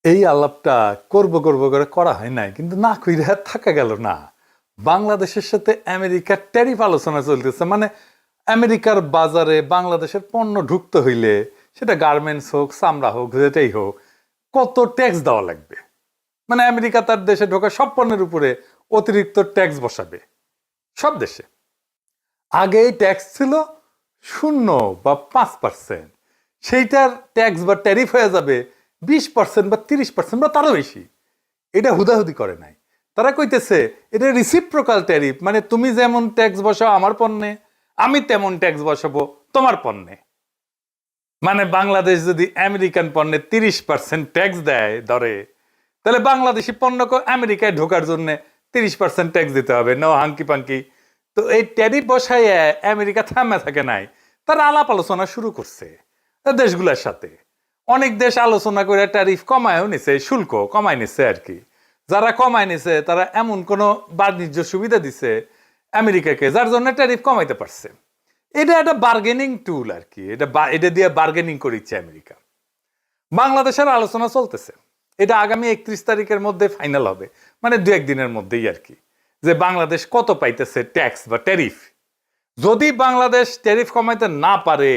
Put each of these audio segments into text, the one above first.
এই আলাপটা করব করব করে করা হয় নাই, কিন্তু না কইরা থাকা গেল না। বাংলাদেশের সাথে আমেরিকার ট্যারিফ আলোচনা চলতেছে। মানে আমেরিকার বাজারে বাংলাদেশের পণ্য ঢুকতে হইলে, সেটা গার্মেন্টস হোক, চামড়া হোক, যেটাই হোক, কত ট্যাক্স দেওয়া লাগবে। মানে আমেরিকা তার দেশে ঢোকা সব পণ্যের উপরে অতিরিক্ত ট্যাক্স বসাবে, সব দেশে। আগে এই ট্যাক্স ছিল 0 বা 5%, সেইটার ট্যাক্স বা ট্যারিফ হয়ে যাবে 20% বা 30% বা তারও বেশি। এটা হুদাহুদি করে নাই, তারা কইতেছে এটা রিসিপ্রোকাল ট্যারিফ, মানে তুমি যেমন ট্যাক্স বসাও আমার পণ্যে, আমি তেমন ট্যাক্স বসাবো তোমার পণ্যে। মানে বাংলাদেশ যদি আমেরিকান পণ্যে 30% ট্যাক্স দেয় ধরে, তাহলে বাংলাদেশি পণ্যকে আমেরিকায় ঢোকার জন্য 30% ট্যাক্স দিতে হবে, নো হাঙ্কি পাঙ্কি। তো এই ট্যারিফ বসায় আমেরিকা থামে থাকে নাই, তারা আলাপ আলোচনা শুরু করছে দেশগুলোর সাথে। অনেক দেশ আলোচনা করে ট্যারিফ কমায়ও নিছে, শুল্ক কমায় নিছে আর কি। যারা কমায় নিছে তারা এমন কোনো বাণিজ্য সুবিধা দিছে আমেরিকাকে, যার জন্য ট্যারিফ কমাইতে পারছে। এটা একটা বার্গেনিং টুল আর কি, এটা দিয়ে বার্গেনিং করিচ্ছে আমেরিকা। বাংলাদেশের আলোচনা চলতেছে, এটা আগামী 31 তারিখের মধ্যে ফাইনাল হবে, মানে 2-1 দিনের মধ্যেই আর কি, যে বাংলাদেশ কত পাইতেছে ট্যাক্স বা ট্যারিফ। যদি বাংলাদেশ ট্যারিফ কমাইতে না পারে,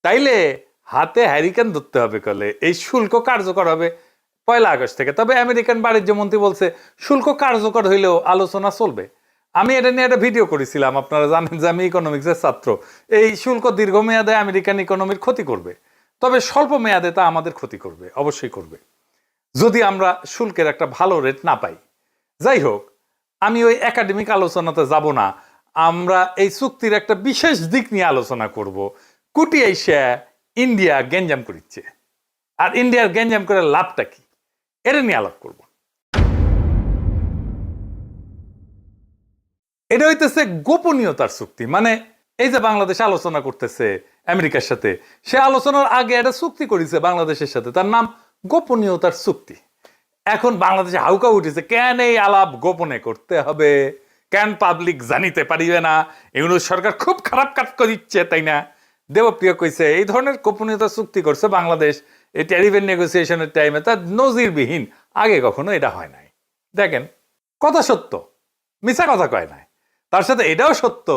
তাইলে হাতে হ্যারিকেন ধরতে হবে, কলে এই শুল্ক কার্যকর হবে 1 আগস্ট থেকে। তবে আমেরিকান বাণিজ্য মন্ত্রী বলছে শুল্ক কার্যকর হইলেও আলোচনা চলবে। আমি এটা নিয়ে একটা ভিডিও করেছিলাম, আপনারা জানেন যে আমি ইকোনমিক্সের ছাত্র। এই শুল্ক দীর্ঘমেয়াদে আমেরিকান ইকোনমির ক্ষতি করবে, তবে স্বল্প মেয়াদে তা আমাদের ক্ষতি করবে, অবশ্যই করবে, যদি আমরা শুল্কের একটা ভালো রেট না পাই। যাই হোক, আমি ওই একাডেমিক আলোচনাতে যাব না। আমরা এই চুক্তির একটা বিশেষ দিক নিয়ে আলোচনা করব। কুটি এসে ইন্ডিয়া গ্যাঞ্জাম করিচ্ছে, আর ইন্ডিয়ার গ্যাঞ্জাম করে লাভটা কি, এটা নিয়ে আলাপ করব। এটা হইতেছে গোপনীয়তার চুক্তি। মানে এই যে বাংলাদেশ আলোচনা করতেছে আমেরিকার সাথে, সে আলোচনার আগে একটা চুক্তি করেছে বাংলাদেশের সাথে, তার নাম গোপনীয়তার চুক্তি। এখন বাংলাদেশে হাউকা উঠেছে, কেন এই আলাপ গোপনে করতে হবে, কেন পাবলিক জানিতে পারিবে না, ইউনূস সরকার খুব খারাপ কাজ করিচ্ছে, তাই না? দেবপ্রিয় কইছে এই ধরনের গোপনীয়তা চুক্তি করছে বাংলাদেশ এই ট্যারিফের নেগোসিয়েশনের টাইমে, তার নজিরবিহীন, আগে কখনো এটা হয় নাই। দেখেন, কথা সত্য, মিছা কথা কয় নাই। তার সাথে এটাও সত্য